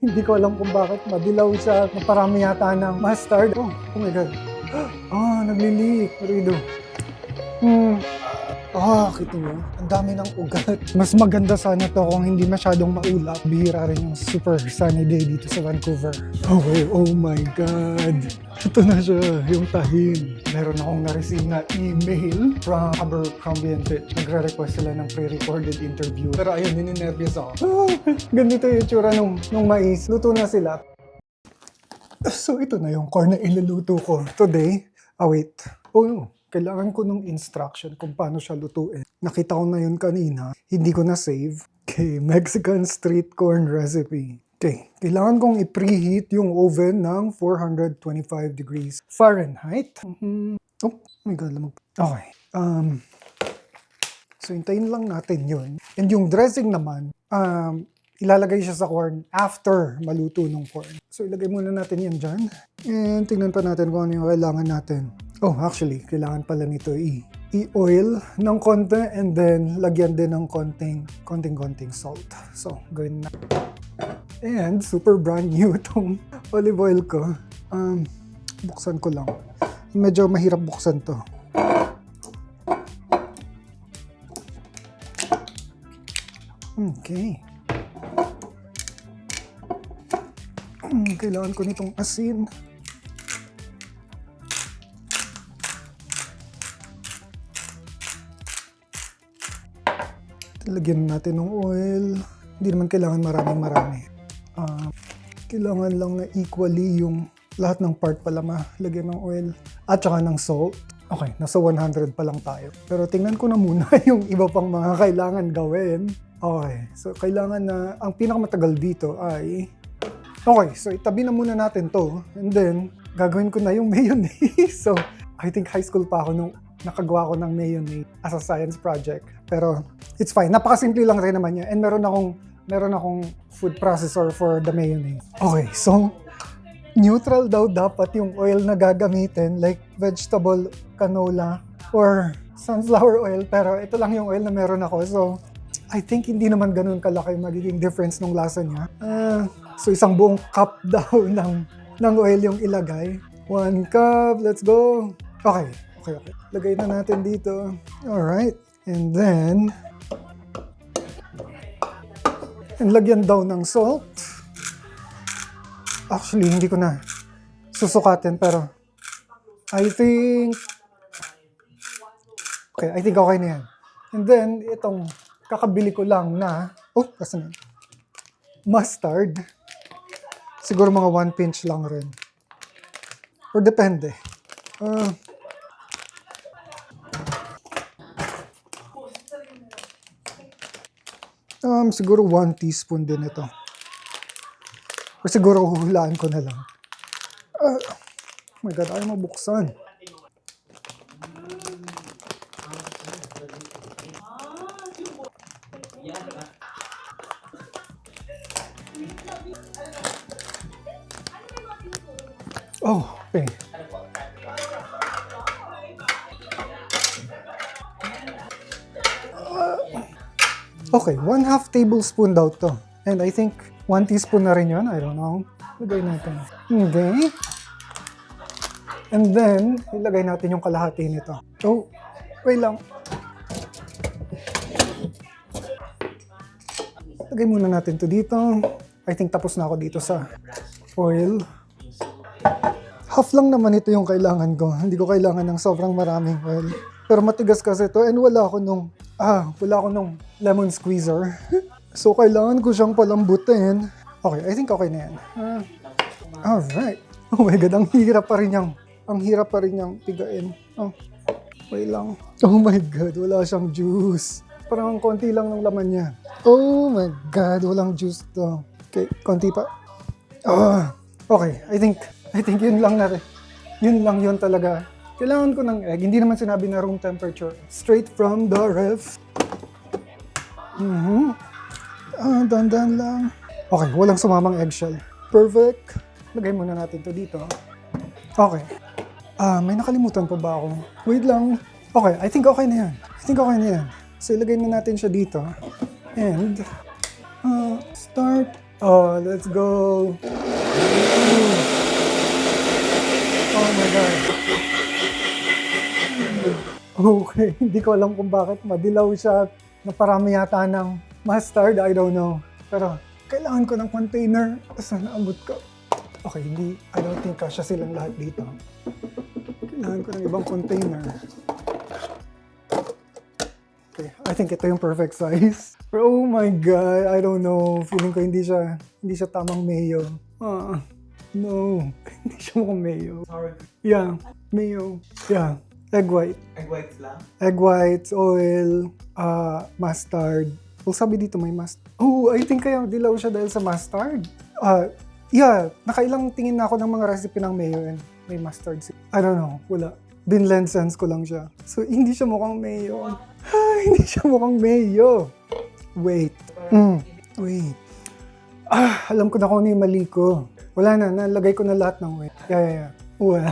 Hindi ko alam kung bakit madilaw siya. Naparami yata ng mustard. Oh my God. Nagli-leak. What do we do? Kita nyo? Ang dami ng ugat. Mas maganda sana to kung hindi masyadong maulap. Bihira rin yung super sunny day dito sa Vancouver. Okay, oh my God. Ito na siya, yung tahin. Meron akong na-receive na email from Abercrombie & Fitch. Nagre-request sila ng pre-recorded interview. Pero ayun, nininervyos ako. Ganito yung tsura nung mais. Luto na sila. So ito na yung corn na iluluto ko today. Wait. Kailangan ko nung instruction kung paano siya lutuin. Nakita ko na yun kanina. Hindi ko na-save. Okay, Mexican street corn recipe. Okay, kailangan kong i-preheat yung oven ng 425 degrees Fahrenheit. Oh my God, lamag. Okay. So, hintayin lang natin yun. And yung dressing naman, ilalagay siya sa corn after maluto ng corn. So, ilagay muna natin yan dyan. And tingnan pa natin kung ano yung kailangan natin. Actually, kailangan pala nito i-oil ng konti and then lagyan din ng konting salt. So, gawin na. And super brand new itong olive oil ko. Buksan ko lang. Medyo mahirap buksan to. Okay. Kailangan ko nitong asin. Lagyan natin ng oil. Hindi naman kailangan marami. Kailangan lang na equally yung lahat ng part pala malagyan ng oil. At saka ng salt. Okay, nasa 100 pa lang tayo. Pero tingnan ko na muna yung iba pang mga kailangan gawin. Okay, so kailangan na, ang pinakamatagal dito ay, okay, so itabi na muna natin to. And then, gagawin ko na yung mayonnaise. So, I think high school pa ako nung nakagawa ko ng mayonnaise as a science project. Pero, it's fine. Napakasimple lang rin naman niya. And meron akong food processor for the mayonnaise. Okay, so, neutral daw dapat yung oil na gagamitin, like vegetable canola or sunflower oil. Pero ito lang yung oil na meron ako. So, I think hindi naman ganun kalaki magiging difference ng lasa niya. So, isang buong cup daw ng oil yung ilagay. 1 cup, let's go. Okay. Lagay na natin dito. Alright. And then, lagyan daw ng salt. Actually, hindi ko na susukatin, pero I think okay na yan. And then, itong kakabili ko lang na, mustard. Siguro mga 1 pinch lang rin. Or depende. Siguro 1 teaspoon din ito. Or siguro huhulaan ko na lang. Oh my God, ayaw mabuksan. Okay. Okay, 1/2 tablespoon daw to. And I think 1 teaspoon na rin yun. I don't know. Lagay natin. Okay. And then, ilagay natin yung kalahati nito. Wait lang. Lagay muna natin to dito. I think tapos na ako dito sa oil. Half lang naman ito yung kailangan ko. Hindi ko kailangan ng sobrang maraming oil. Pero matigas kasi ito and wala ako nung lemon squeezer. So, kailangan ko siyang palambutin. Okay, I think okay na yan. Alright. Oh my God, ang hirap pa rin niyang pigain. Wait lang. Oh my God, wala siyang juice. Parang konti lang ng laman niya. Oh my God, walang juice to. Okay, konti pa. Okay, I think yun lang na rin. Yun talaga. Kailangan ko ng egg. Hindi naman sinabi na room temperature. Straight from the ref. Dandan lang. Okay, walang sumamang eggshell. Perfect. Lagay muna natin to dito. Okay. May nakalimutan pa ba ako? Wait lang. Okay, I think okay na yan. So, ilagay na natin siya dito. And, start Oh, let's go. Oh my God. Okay, hindi ko alam kung bakit madilaw siya. Naparami yata ng mustard, I don't know. Pero kailangan ko ng container. Saan naabot ko? Okay, I don't think kasya silang lahat dito. Kailangan ko ng ibang container. Okay, I think ito yung perfect size. Pero oh my God, I don't know. Feeling ko hindi siya tamang mayo. No, hindi siya mukhang mayo. Sorry. Yeah, mayo. Yeah, egg white. Egg whites lang? Egg whites, oil, mustard. Well, sabi dito may mustard. Oh, I think kaya dilaw siya dahil sa mustard. Yeah, nakailang tingin na ako ng mga recipe ng mayo and may mustard. I don't know, wala. Binlend sense ko lang siya. So, hindi siya mukhang mayo. Hindi siya mukhang mayo. Wait. Wait. Alam ko na kung ano yung mali ko. Wala na, nalagay ko na lahat ng wait. Yeah. Well.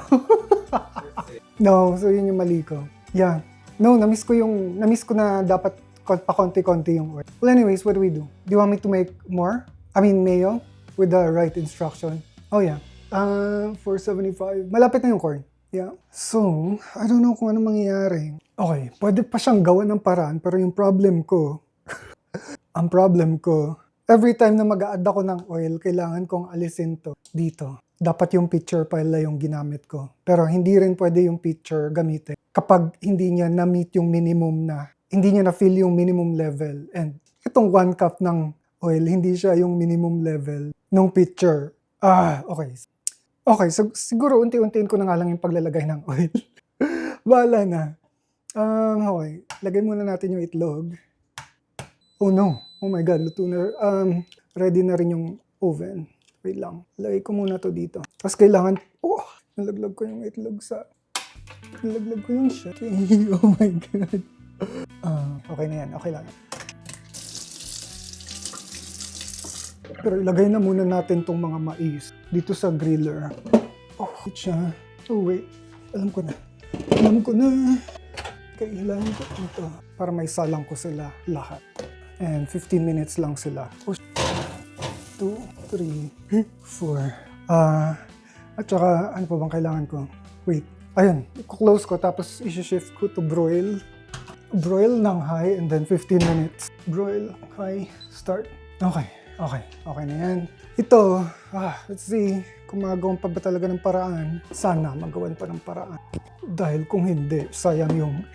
No, so yun yung mali ko. Yeah. No, namiss ko na dapat pa konti-konti yung wait. Well, anyways, what do we do? Do you want me to make more? I mean, mayo? With the right instruction. Oh, yeah. 475. Malapit na yung corn. Yeah. So, I don't know kung ano mangyayari. Okay, pwede pa siyang gawa ng paraan, pero yung problem ko, every time na mag-a-add ako ng oil, kailangan kong alisin to dito. Dapat yung pitcher pala yung ginamit ko. Pero hindi rin pwede yung pitcher gamitin kapag hindi niya na-meet yung minimum hindi niya na-fill yung minimum level. And itong 1 cup ng oil, hindi siya yung minimum level ng pitcher. Okay. Okay, so siguro unti-untiin ko na nga lang yung paglalagay ng oil. Bahala na. Okay, lagay muna natin yung itlog. Oh no, oh my God, luto na. Ready na rin yung oven. Wait lang, lagay ko muna to dito. Tapos kailangan, nalaglag ko yung itlog nalaglag ko yung shit. Oh my God. Okay na yan, okay lang. Pero ilagay na muna natin tong mga mais dito sa griller. Oh, siya. Oh, wait. Alam ko na. Kailangan ko ito para may salang ko sila lahat. And 15 minutes lang sila. 2, 3, 4. At saka, ano pa bang kailangan ko? Wait. Ayun. I-close ko tapos isi-shift ko to broil. Broil ng high and then 15 minutes. Broil, high, start. Okay na yan. Ito, let's see kung magagawan pa ba talaga ng paraan. Sana magawan pa ng paraan. Dahil kung hindi, sayang yung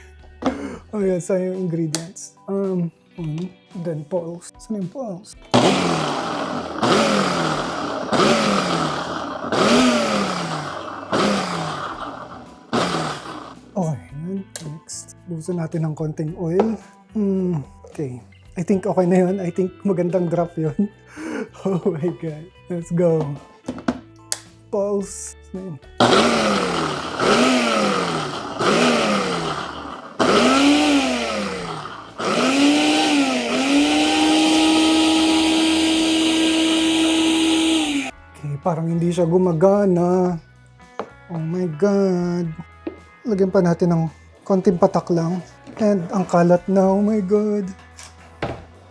sayang yung ingredients. Then pulse. Saan yung pulse? Okay, yan. Next. Buhusan natin ng konting oil. Okay. I think okay na yun. I think magandang drop yun. Oh my God. Let's go. Pulse. Okay, parang hindi siya gumagana. Oh my God. Lagyan pa natin ng konting patak lang. And ang kalat na. Oh my God.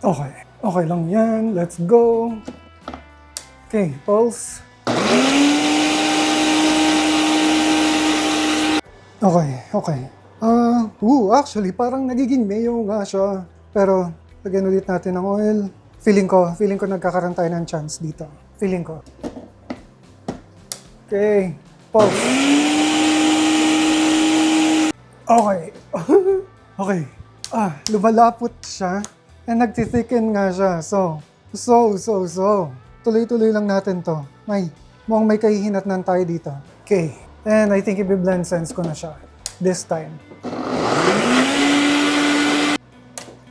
Okay lang yan. Let's go. Okay, pulse. Okay. Actually, parang nagiging mayo nga siya. Pero, lagyan ulit natin ng oil. Feeling ko nagkakaroon tayo ng chance dito. Feeling ko. Okay, pulse. Okay. Lumalapot siya. And nagtithicken nga siya. So. Tuloy-tuloy lang natin to. Mukhang may kahihinatnan tayo dito. Okay. And I think i-blend sense ko na siya. This time.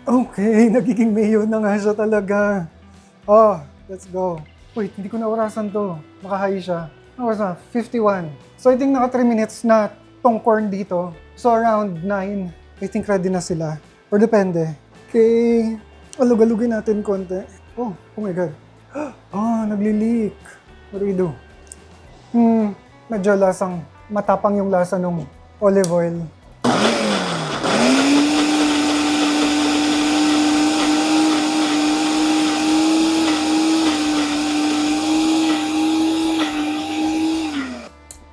Okay, nagiging mayo na nga siya talaga. Let's go. Wait, hindi ko naurasan to. Naka-high siya. Naurasan, 51. So I think naka 3 minutes na tong corn dito. So around 9, I think ready na sila. Or depende. Okay, alug-alugin natin konti. Oh my God. Nagli-leak. What do we do? Medyo matapang yung lasa ng olive oil.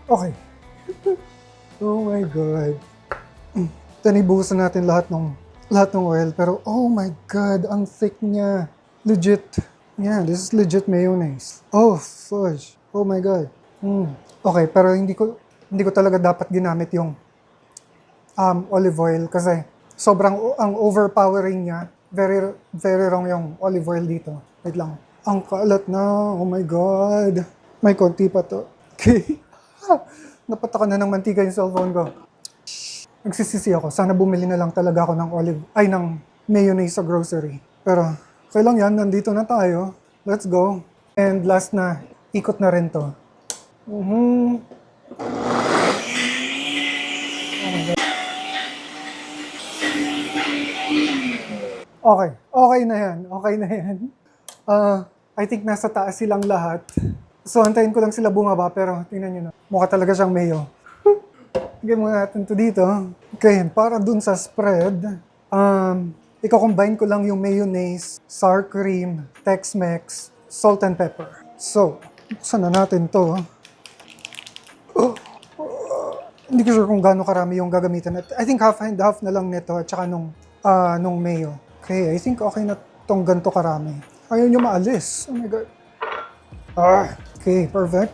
Okay. Oh my God. Tanibusan natin lahat ng oil. Pero oh my God, ang thick niya. Legit. Yeah, this is legit mayonnaise. Oh, fudge. Oh my God. Okay, pero hindi ko talaga dapat ginamit yung olive oil kasi sobrang ang overpowering niya. Very, very wrong yung olive oil dito. Wait lang. Ang kalat na. Oh my God. May konti pa to. Okay. Napatakan na ng mantika yung cellphone ko. Nagsisisi ako. Sana bumili na lang talaga ako ng mayonnaise sa grocery. Pero, okay lang yan. Nandito na tayo. Let's go. And last na, ikot na rin to. Okay. Okay na yan. Okay na yan. I think nasa taas silang lahat. So, antayin ko lang sila bumaba, pero tingnan nyo na. Mukha talaga siyang mayo. Lagyan muna natin to dito. Okay, para dun sa spread, i-combine ko lang yung mayonnaise, sour cream, Tex-Mex, salt and pepper. So, buksan na natin to. Hindi ko sure kung gaano karami yung gagamitin. I think half and half na lang nito at saka nung mayo. Okay, I think okay na tong ganito karami. Ayaw nyo maalis. Oh my God. Okay, perfect.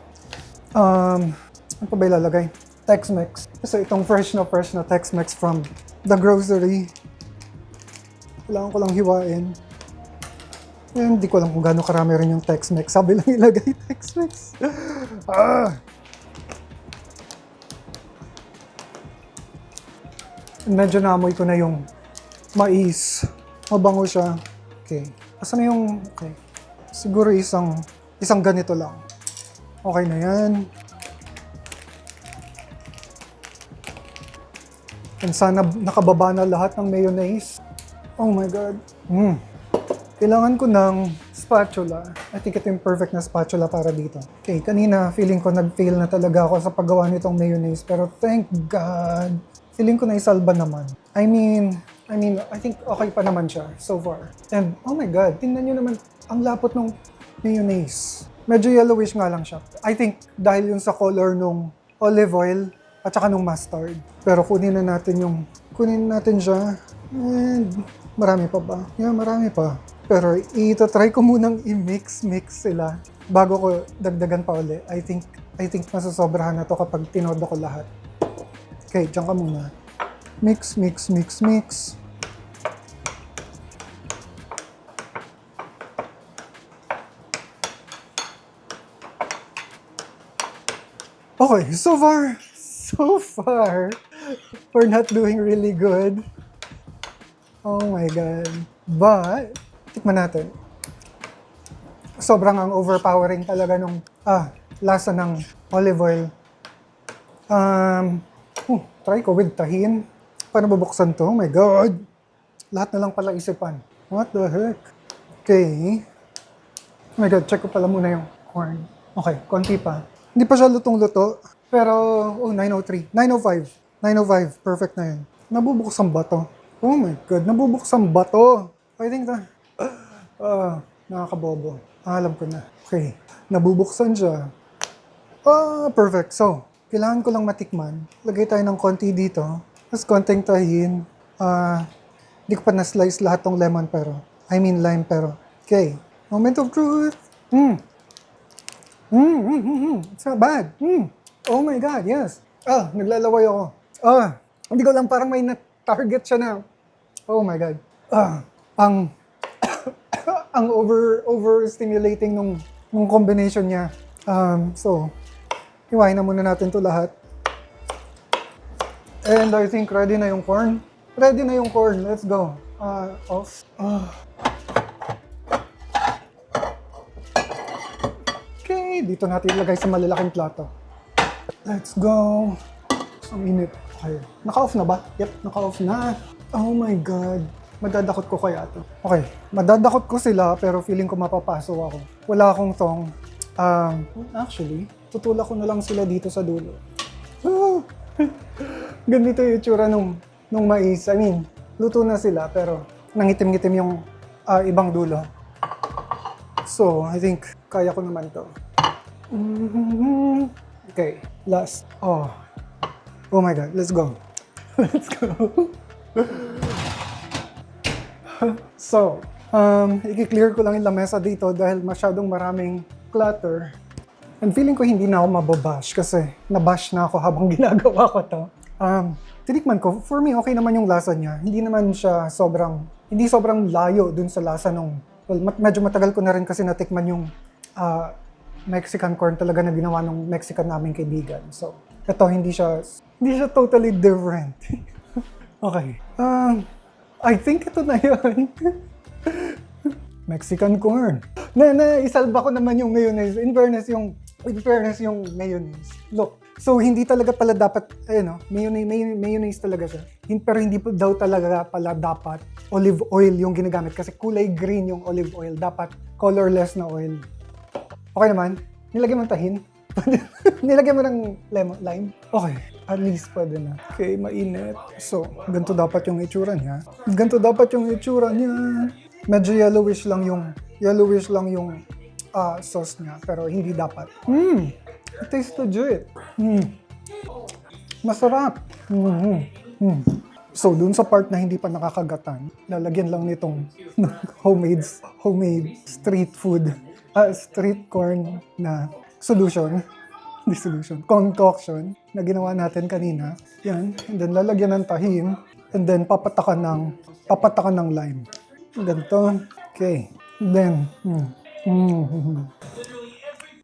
Ano pa ba ilalagay? Tex-Mex. So itong fresh na Tex-Mex from the grocery. Kailangan ko lang hiwain. Hindi ko alam kung gaano karami rin yung Tex-Mex. Sabi lang ilagay Tex-Mex. Medyo naamoy ko na yung mais. Mabango siya. Okay. Asan na yung... Okay. Siguro isang ganito lang. Okay na yan. And sana nakababa na lahat ng mayonnaise. Oh my God. Kailangan ko ng spatula. I think ito yung perfect na spatula para dito. Okay, kanina feeling ko nag-fail na talaga ako sa paggawa nitong mayonnaise. Pero thank God. Feeling ko na isalba naman. I mean, I think okay pa naman siya so far. And oh my God, tingnan nyo naman ang lapot ng mayonnaise. Medyo yellowish nga lang siya. I think dahil yun sa color nung olive oil at saka nung mustard. Pero kunin natin siya. And marami pa ba? Yeah, marami pa. Pero itatry ko munang i-mix sila bago ko dagdagan pa uli. I think masasobrahan na to kapag tinodo ko lahat. Okay, dyan ka muna. Mix. Okay, so far, we're not doing really good. Oh my God. But, tikman natin. Sobrang ang overpowering talaga nung lasa ng olive oil. Try ko with tahin. Paano bubuksan to? Oh my God. Lahat na lang pala isipan. What the heck? Okay. Oh my God, check ko pala muna yung corn. Okay, konti pa. Hindi pa siya lutong-luto. Pero, 9:03. 9:05. Perfect na yun. Nabubuksan ba to? Oh my God, nabubuksan ba to? I think nakakabobo. Alam ko na. Okay, nabubuksan siya. Perfect. So, kailangan ko lang matikman. Lagay tayo ng konti dito. Tapos konting tahin. Hindi ko pa na-slice lahat ng lemon lime pero. Okay. Moment of truth. It's not bad. Oh my God, yes. Naglalaway ako. Hindi ko lang parang may na-target siya na. Oh my God. Ang overstimulating nung combination niya. So, hiwain na muna natin to lahat. And I think ready na yung corn. Let's go. Off. Okay, dito natin ilagay sa malalaking plato. Let's go. Ang init. Okay. Naka-off na ba? Yep, naka-off na. Oh my God. Madadakot ko kaya to. Okay, madadakot ko sila pero feeling ko mapapaso ako. Wala akong tong. Actually, tutulak ko na lang sila dito sa dulo. Ganito yung itsura nung mais. I mean, luto na sila pero nangitim-ngitim yung ibang dulo. So, I think kaya ko naman to. Okay, last. Oh my God, let's go. Let's go. So, i-clear ko lang yung lamesa dito dahil masyadong maraming clutter. And feeling ko hindi na ako mababash kasi nabash na ako habang ginagawa ko to. Tinikman ko, for me okay naman yung lasa niya. Hindi naman siya hindi sobrang layo dun sa lasa nung, medyo matagal ko na rin kasi natikman yung Mexican corn talaga na ginawa ng Mexican naming kaibigan. So, ito hindi siya totally different. Okay. I think ito na yun. Mexican corn. Isalba ko naman yung mayonnaise. In fairness yung mayonnaise. Look, so hindi talaga pala dapat, mayonnaise talaga siya. Pero hindi daw talaga pala dapat olive oil yung ginagamit kasi kulay green yung olive oil. Dapat colorless na oil. Okay naman? Nilagyan mo ng tahin? Nilagyan mo ng lime? Okay. At least pwede na. Okay, mainit. So, ganito dapat yung itsura niya. Medyo yellowish lang yung sauce niya, pero hindi dapat. It tastes legit. Masarap. So, dun sa part na hindi pa nakakagatan, lalagyan lang nitong homemade street corn na concoction na ginawa natin kanina. Yan. And then lalagyan ng tahin. And then papatakan ng lime. Ganito. Okay. Then,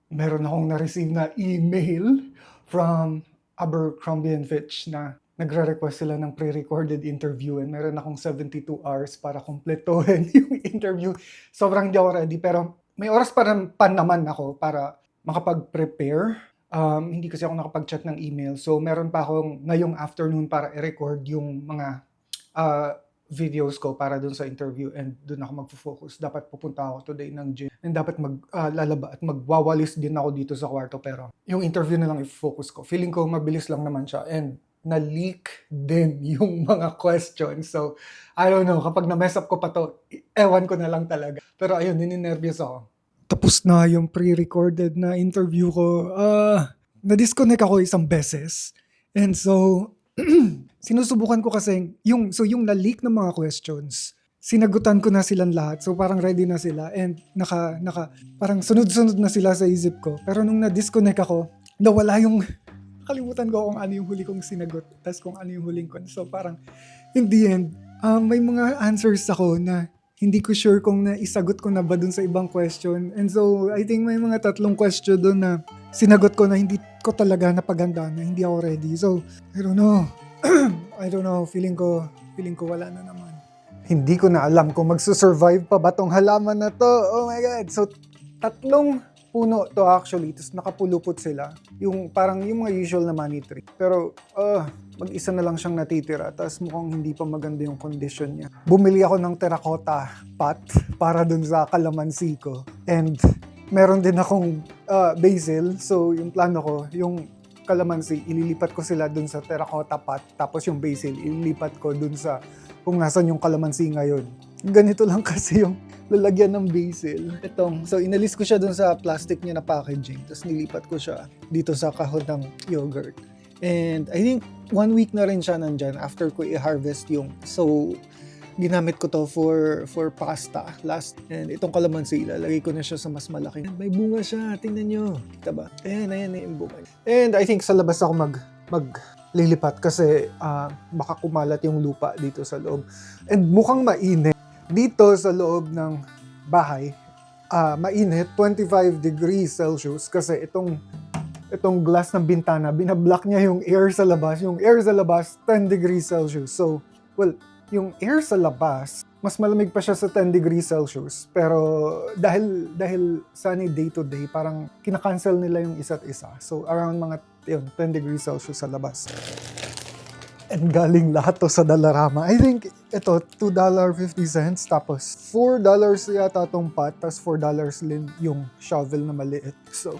meron akong na-receive na email from Abercrombie & Fitch na nagre-request sila ng pre-recorded interview and meron akong 72 hours para kumpletuhin yung interview. Sobrang hindi ako ready pero may oras pa naman ako para makapag-prepare. Hindi kasi ako nakapag-check ng email. So, meron pa akong ngayong afternoon para i-record yung mga videos ko para dun sa interview and dun ako magfo-focus. Dapat pupunta ako today ng gym and dapat lalaba at magwawalis din ako dito sa kwarto pero yung interview na lang i-focus ko. Feeling ko mabilis lang naman siya and na-leak din yung mga questions. So, I don't know, kapag na-mess up ko pa to, ewan ko na lang talaga. Pero ayun, nininervyos ako. Tapos na yung pre-recorded na interview ko. Na-disconnect ako isang beses. And so, sinusubukan ko kasi, yung na-leak ng mga questions, sinagutan ko na silang lahat. So parang ready na sila. And parang sunod-sunod na sila sa isip ko. Pero nung na-disconnect ako, nawala yung, kalimutan ko kung ano yung huli kong sinagot. Tapos kung ano yung huling ko. So parang, in the end, may mga answers ako na hindi ko sure kung naisagot ko na ba dun sa ibang question. And so, I think may mga 3 question dun na sinagot ko na hindi ko talaga napaganda, na hindi ako ready. So, I don't know. Feeling ko wala na naman. Hindi ko na alam kung magsusurvive pa ba tong halaman na to. Oh my God. So, 3 puno to actually. Tapos nakapulupot sila. Yung parang yung mga usual na money tree. Pero, mag-isa na lang siyang natitira. Tapos mukhang hindi pa maganda yung condition niya. Bumili ako ng terracotta pot para dun sa kalamansi ko. And meron din akong basil. So yung plano ko, yung kalamansi, ililipat ko sila dun sa terracotta pot. Tapos yung basil, ililipat ko dun sa kung nasan yung kalamansi ngayon. Ganito lang kasi yung lalagyan ng basil. So inalis ko siya dun sa plastic niya na packaging. Tapos nilipat ko siya dito sa kahon ng yogurt. And I think 1 week na rin siya nandyan after ko i-harvest yung. So ginamit ko to for pasta last. And itong kalamansi, ilalagay ko na siya sa mas malaki. May bunga siya, tingnan nyo. Kita ba? Ayan yung bunga. And I think sa labas ako maglilipat kasi baka kumalat yung lupa dito sa loob. And mukhang mainit. Dito sa loob ng bahay, mainit, 25 degrees Celsius kasi itong glass ng bintana, binablock niya yung air sa labas. Yung air sa labas, 10 degrees Celsius. So, yung air sa labas, mas malamig pa siya sa 10 degrees Celsius. Pero dahil sunny day to day, parang kinakancel nila yung isa't isa. So, around mga 10 degrees Celsius sa labas. And galing lahat to sa Dollarama. I think ito, $2.50. Tapos $4 yata tong pot. Tapos $4 din yung shovel na maliit. So,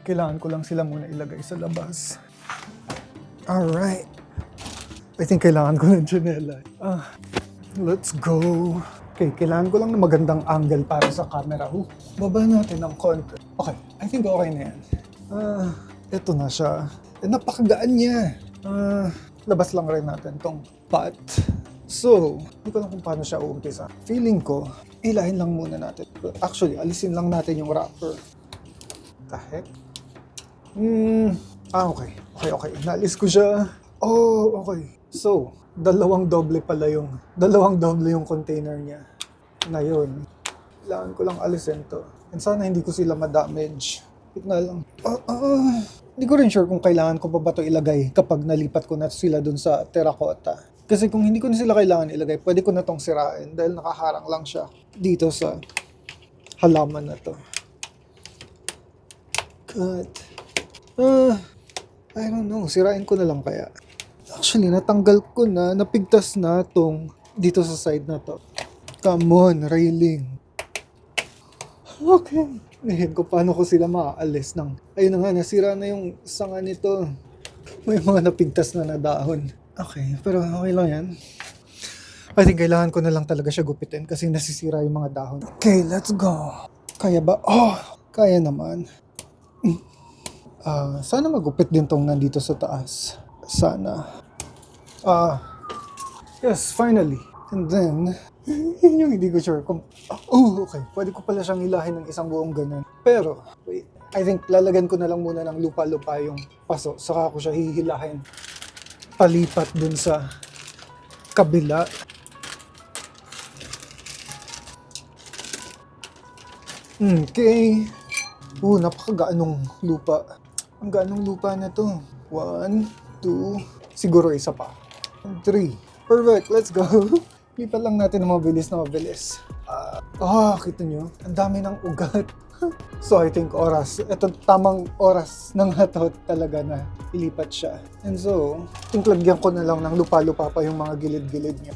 kailangan ko lang sila muna ilagay sa labas. Alright. I think kailangan ko ng janela. Let's go. Okay, kailangan ko lang ng magandang angle para sa camera. Baba natin ng konti. Okay, I think okay na yan. Ito na siya. Napakagaan niya. Labas lang rin natin tong pot. So, hindi ko lang kung paano siya uumpisa. Feeling ko, ilahin lang muna natin. Actually, alisin lang natin yung wrapper. The heck? Okay. Okay. Naalis ko siya. Oh, okay. So, dalawang doble yung container niya. Na yun. Kailangan ko lang alisin to. And sana hindi ko sila ma-damage. Wait na lang. Hindi ko rin sure kung kailangan ko pa ba ito ilagay kapag nalipat ko na sila dun sa terracotta. Kasi kung hindi ko na sila kailangan ilagay, pwede ko na tong sirain dahil nakaharang lang siya dito sa halaman na to. Cut. I don't know. Sirain ko na lang kaya. Actually, natanggal ko na, napigtas na tong dito sa side na to. Come on, railing. Okay. Ngayon ko paano ko sila maaalis ng... Ayun na nga, nasira na yung sanga nito. May mga napigtas na dahon. Okay, pero okay lang yan. I think kailangan ko na lang talaga siya gupitin kasi nasisira yung mga dahon. Okay, let's go. Kaya ba? Oh, kaya naman. Sana magupit din tong nandito sa taas. Sana. Yes, finally. And then... yun yung hindi ko sure kung... okay. Pwede ko pala siyang hilahin ng isang buong ganun. Pero, wait. I think lalagyan ko na lang muna ng lupa-lupa yung paso. Saka ko siya hihilahin. Palipat dun sa kabila. Okay. Napakagaan ng lupa. Ang gaan ng lupa na to. 1, 2, siguro isa pa. 3. Perfect. Let's go. Lipat lang natin na mabilis. Kita nyo? Ang dami ng ugat. So I think oras. Ito tamang oras ng hatot talaga na ilipat siya. And so, I think lagyan ko na lang ng lupa-lupa pa yung mga gilid-gilid niya.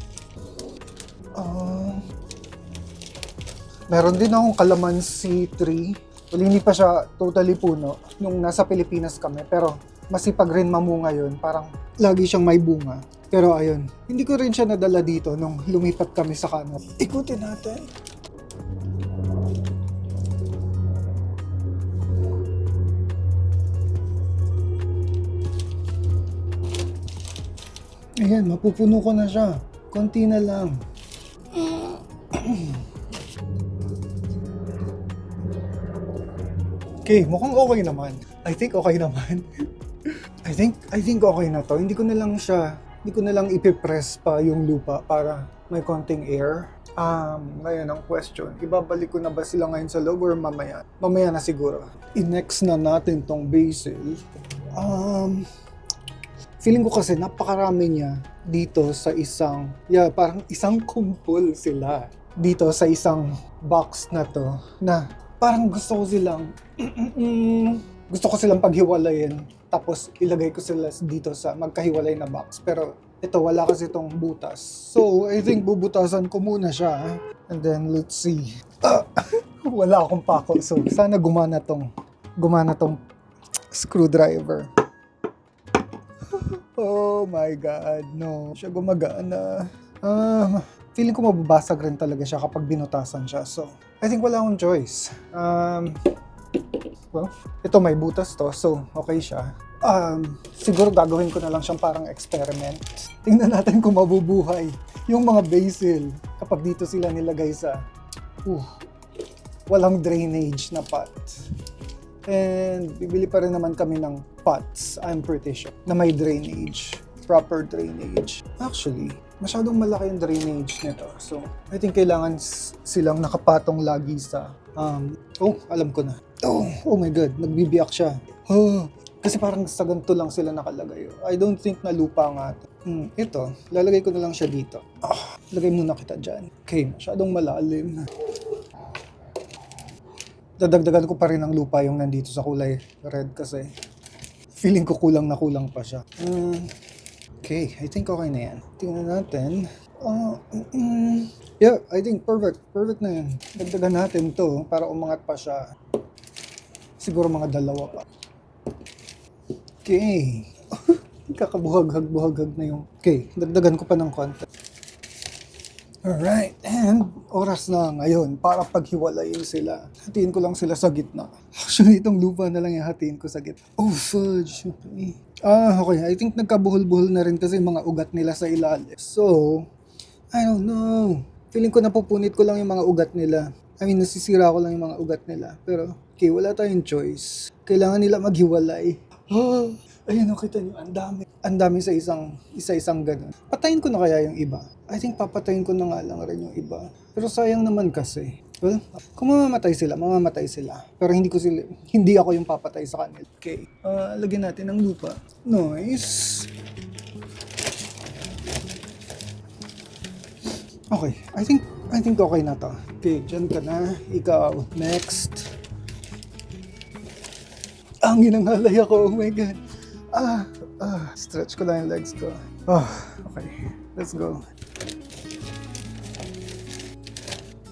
Meron din akong calamansi tree. Well, hindi pa siya totally puno nung nasa Pilipinas kami. Pero masipag rin mamunga yun. Parang lagi siyang may bunga. Pero ayun, hindi ko rin siya nadala dito nung lumipat kami sa Canada. Ikutin natin. Ayan, mapupuno ko na siya. Konti na lang. Okay, mukhang okay naman. I think okay naman. I think okay na to. Hindi ko na lang ipipress pa yung lupa para may konting air. Ngayon ang question, ibabalik ko na ba sila ngayon sa loob or mamaya? Mamaya na siguro. I-next na natin tong basil. Feeling ko kasi napakarami niya dito sa parang isang kumpol sila dito sa isang box na to na parang gusto ko silang paghiwalayin tapos ilagay ko sila dito sa magkahiwalay na box. Pero ito, wala kasi itong butas. So, I think bubutasan ko muna siya. And then, let's see. Wala akong pako. So, sana gumana tong screwdriver. Oh my God, no. Siya gumagana. Feeling ko mababasag rin talaga siya kapag binutasan siya. So, I think wala akong choice. Well, ito may butas to, so okay siya. Siguro gagawin ko na lang siyang parang experiment. Tingnan natin kung mabubuhay yung mga basil kapag dito sila nilagay sa walang drainage na pot. And bibili pa rin naman kami ng pots, I'm pretty sure, na may drainage, proper drainage. Actually, masyadong malaki yung drainage nito. So, I think kailangan silang nakapatong lagi sa... alam ko na. Oh my God, nagbibiyak siya. Kasi parang sa ganito lang sila nakalagay. I don't think na lupa nga ito. Ito, lalagay ko na lang siya dito. Lagay muna kita dyan. Okay, masyadong malalim. Dadagdagan ko pa rin ng lupa yung nandito sa kulay red kasi feeling ko kulang na kulang pa siya. Okay, I think okay na yan. Tingnan natin. Yeah, I think perfect. Perfect na yan. Dagdagan natin to para umangat pa siya. Siguro mga 2 pa. Okay. Kakabuhag-buhag na yung... Okay, dagdagan ko pa ng konti. Alright, and oras na ngayon para paghiwalayin sila. Hatiin ko lang sila sa gitna. Actually, itong lupa na lang yung hatiin ko sa gitna. Oh, fudge. Okay. Okay. I think nagkabuhol-buhol na rin kasi mga ugat nila sa ilalim. So, I don't know. Feeling ko napupunit ko lang yung mga ugat nila. I mean, nasisira ko lang yung mga ugat nila. Pero, okay, wala tayong choice. Kailangan nila maghiwalay. Ayun, kita nyo, ang dami. Ang dami sa isa-isang ganun. Patayin ko na kaya yung iba? I think papatayin ko na nga lang rin yung iba. Pero sayang naman kasi. Well, kung mamamatay sila. Pero hindi ako yung papatay sa kanila. Okay, lagyan natin ng lupa. Nice. Okay, I think okay na to. Okay, dyan ka na. Ikaw, next. Ang ginangalay ako, oh my God. Stretch ko lang yung legs ko. Okay. Let's go.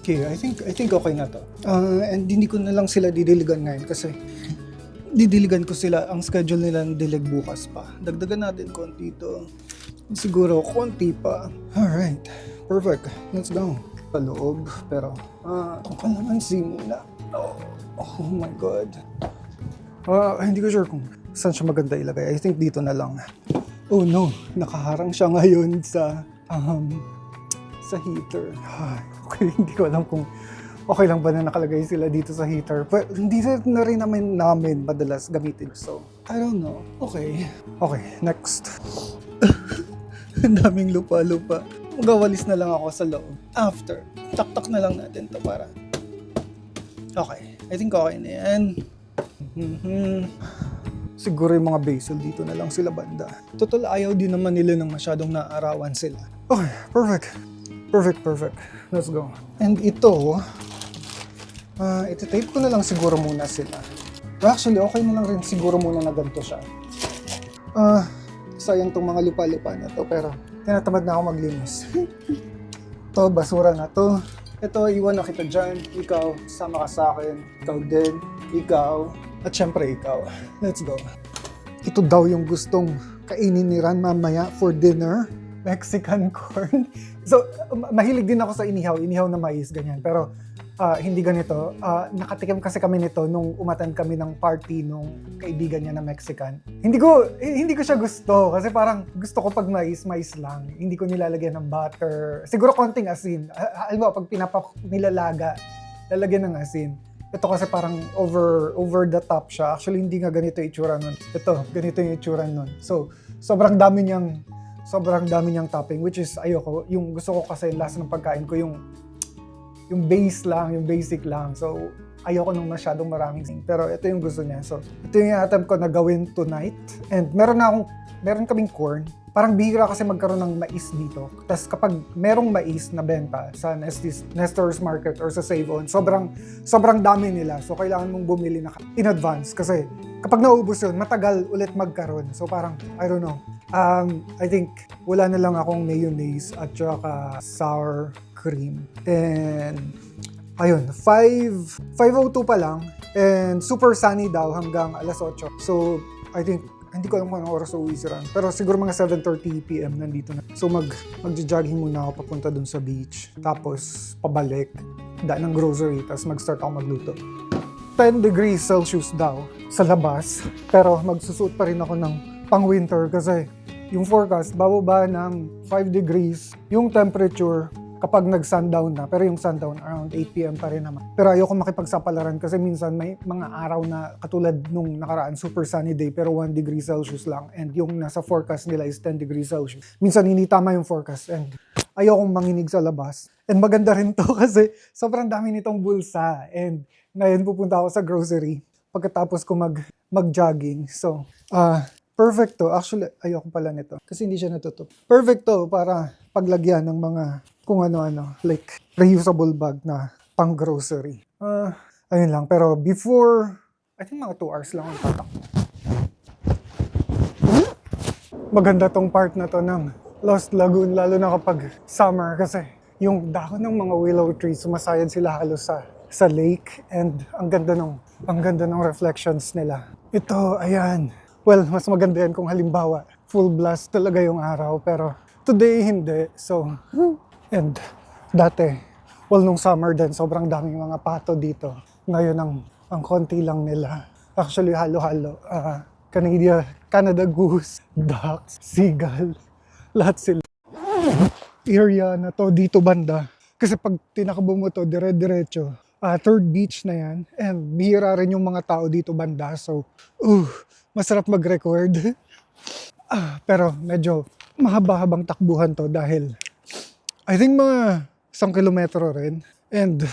Okay, I think okay na to. And hindi ko na lang sila didiligan ngayon kasi didiligan ko sila. Ang schedule nila ng dilig bukas pa. Dagdagan natin konti to. Siguro konti pa. Alright. Perfect. Let's go. Sa loob. Pero, kalamansi muna. Oh my God. Hindi ko sure kung saan siya maganda ilagay. I think dito na lang. Oh no, nakaharang siya ngayon sa heater. Okay, hindi ko alam kung okay lang ba na nakalagay sila dito sa heater. Pero hindi na rin namin madalas gamitin. So, I don't know. Okay, next. Ang daming lupa-lupa. Magawalis na lang ako sa loob. After, tak-tak na lang natin to para. Okay, I think okay na yan. Siguro yung mga basil dito na lang sila banda. Total ayaw din naman nila ng masyadong naarawan sila. Okay, perfect. Let's go. And ito, iti-tape ko na lang siguro muna sila. Actually, okay na lang rin siguro muna na ganito siya. Sayang tong mga lupa-lupa na to, pero tinatamad na ako maglinis. To, basura na to. Ito, iwan na kita dyan. Ikaw, sama ka sa akin. Ikaw din. Ikaw. At syempre ikaw. Let's go. Ito daw yung gustong kainin ni Ran mamaya for dinner. Mexican corn. So, mahilig din ako sa inihaw na mais, ganyan. Pero, hindi ganito. Nakatikim kasi kami nito nung umatan kami ng party nung kaibigan niya na Mexican. Hindi ko siya gusto kasi parang gusto ko pag mais lang. Hindi ko nilalagyan ng butter. Siguro konting asin. Alam mo, pag nilalaga, lalagyan ng asin. Ito kasi parang over the top siya. Actually, hindi nga ganito yung itsura nun. Ito, ganito yung itsura nun. So, sobrang dami niyang topping, which is ayoko. Yung gusto ko kasi last ng pagkain ko, yung base lang, yung basic lang. So, ayoko nung masyadong maraming. Pero ito yung gusto niya. So, ito yung attempt ko na gawin tonight. And meron kaming corn. Parang bihira kasi magkaroon ng mais dito. Tapos kapag merong mais na benta sa Nestor's Market or sa Save-On, sobrang dami nila. So kailangan mong bumili na in advance kasi kapag naubos yun, matagal ulit magkaroon. So parang, I don't know. I think wala na lang akong mayonnaise at saka sour cream. And ayun, 5:02 pa lang. And super sunny daw hanggang alas 8. So I think hindi ko alam kung anong oras uuwi si Ran. Pero siguro mga 7:30 PM nandito na. So magja-jogging muna ako papunta dun sa beach. Tapos pabalik, daan ng grocery, tapos mag-start ako magluto. 10 degrees Celsius daw sa labas. Pero magsusuot pa rin ako ng pang-winter kasi yung forecast, bababa ng 5 degrees yung temperature kapag nag-sundown na. Pero yung sundown around 8 PM pa rin naman. Pero ayoko makipagsapalaran kasi minsan may mga araw na katulad nung nakaraan super sunny day pero 1 degree Celsius lang. And yung nasa forecast nila is 10 degrees Celsius. Minsan hindi tama yung forecast and ayokong manginig sa labas. And maganda rin to kasi sobrang dami nitong bulsa. And ngayon pupunta ako sa grocery pagkatapos ko mag-jogging. So, perfect to. Actually, ayoko pala nito kasi hindi siya natutup. Perfect to para paglagyan ng mga kung ano-ano, like reusable bag na pang grocery. Ayun lang. Pero before, I think mga 2 hours lang ang tatakbo. Maganda tong part na to ng Lost Lagoon, lalo na kapag summer kasi yung dahon ng mga willow trees, sumasayad sila halos sa lake and ang ganda ng reflections nila. Ito, ayan. Well, mas maganda yan kung halimbawa full blast talaga yung araw pero today hindi. So, and Dati, well, nung summer din, sobrang daming mga pato dito. Ngayon, ang konti lang nila. Actually, halo-halo. Canada goose, ducks, seagull, lahat sila. Area na to dito banda. Kasi pag tinakbo mo to, dire-diretso. Third beach na yan. And bihira rin yung mga tao dito banda. So, masarap mag-record. Pero medyo mahaba-habang takbuhan to dahil I think mga 1 kilometro rin. And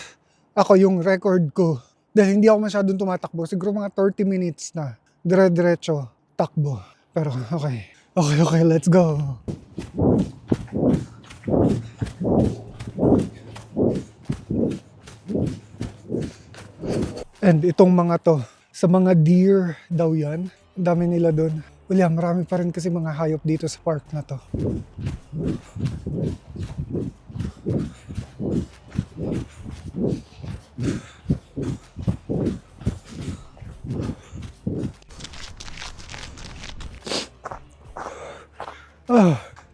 ako yung record ko, dahil hindi ako masyadong tumatakbo, siguro mga 30 minutes na dire-diretso takbo. Pero okay, let's go. And itong mga to, sa mga deer daw yan, ang dami nila doon. Wala, marami pa rin kasi mga hayop dito sa park na to.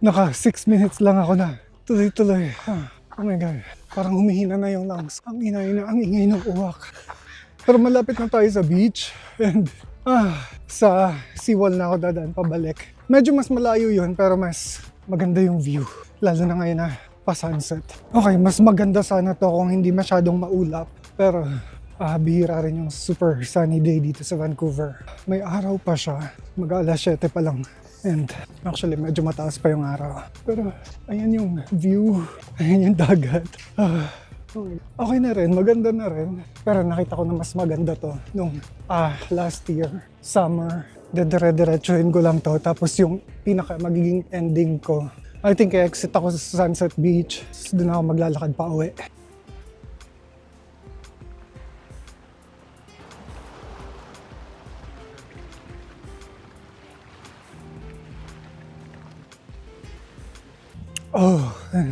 Naka 6 minutes lang ako na. Tuloy-tuloy. Oh my God. Parang humihina na yung lungs. Ang ingay ng uwak. Pero malapit na tayo sa beach. And sa seawall na ako dadaan pabalik. Medyo mas malayo yun pero mas maganda yung view. Lalo na ngayon na pa-sunset. Okay, mas maganda sana to kung hindi masyadong maulap. Pero bihira rin yung super sunny day dito sa Vancouver. May araw pa siya. Mag-alas 7 pa lang. And actually medyo mataas pa yung araw. Pero ayan yung view. Ayan yung dagat. Okay na rin, maganda na rin. Pero nakita ko na mas maganda to nung last year, summer. Dire-diretsuhin ko lang to. Tapos yung pinaka magiging ending ko, I think exit ako sa Sunset Beach. Doon ako maglalakad pa uwi. Oh, 2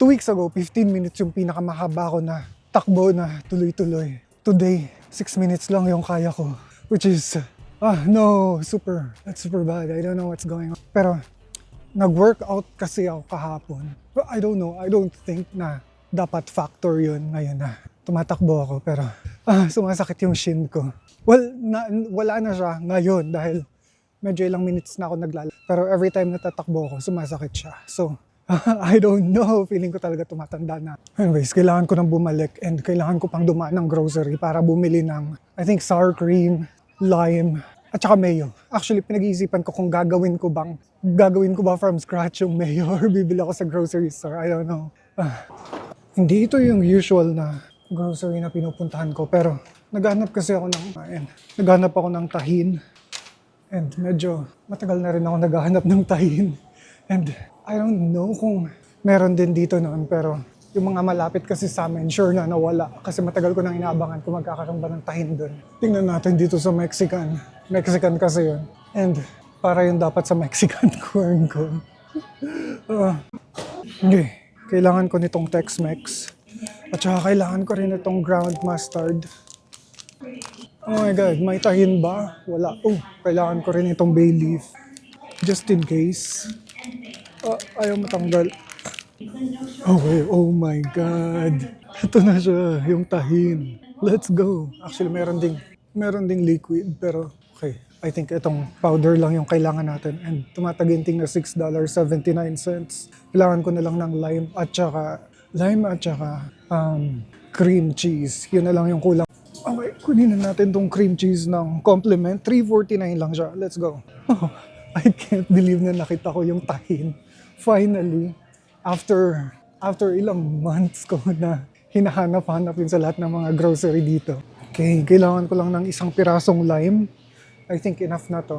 weeks ago, 15 minutes yung pinakamahaba ko na takbo na tuloy-tuloy. Today, 6 minutes lang yung kaya ko. Which is, that's super bad. I don't know what's going on. Pero, nag-workout kasi ako kahapon. But I don't know, I don't think na dapat factor yun ngayon na tumatakbo ako. Pero, sumasakit yung shin ko. Well, wala na siya ngayon dahil medyo ilang minutes na ako naglalakad. Pero every time natatakbo ako, sumasakit siya. So, I don't know. Feeling ko talaga tumatanda na. Anyways, kailangan ko nang bumalik and kailangan ko pang dumaan ng grocery para bumili ng, I think, sour cream, lime, at saka mayo. Actually, pinag-iisipan ko kung gagawin ko ba from scratch yung mayo or bibili ako sa grocery store. I don't know. Hindi ito yung usual na grocery na pinupuntahan ko. Pero naghanap ako ng tahin. And medyo matagal na rin ako naghahanap ng tahin. And I don't know kung meron din dito noon, pero yung mga malapit kasi sa amin, sure na nawala. Kasi matagal ko nang inaabangan kung magkakaroon ba ng tahin doon. Tingnan natin dito sa Mexican. Mexican kasi yun. And para yun dapat sa Mexican corn ko. Okay, kailangan ko nitong Tex-Mex. At saka kailangan ko rin itong ground mustard. Oh my God, may tahin ba? Wala. Kailangan ko rin itong bay leaf. Just in case. Ayaw matanggal. Okay, oh my God. Ito na siya, yung tahin. Let's go. Actually, meron ding liquid, pero okay. I think itong powder lang yung kailangan natin. And tumataginting na $6.79. Kailangan ko na lang ng lime at saka cream cheese. Yun na lang yung kulang. Okay, kunin na natin tong cream cheese ng Compliment. $3.49 lang siya. Let's go. I can't believe na nakita ko yung tahin. Finally, after ilang months ko na hinahanap-hanap yun sa lahat ng mga grocery dito. Okay, kailangan ko lang ng 1 pirasong lime. I think enough na to.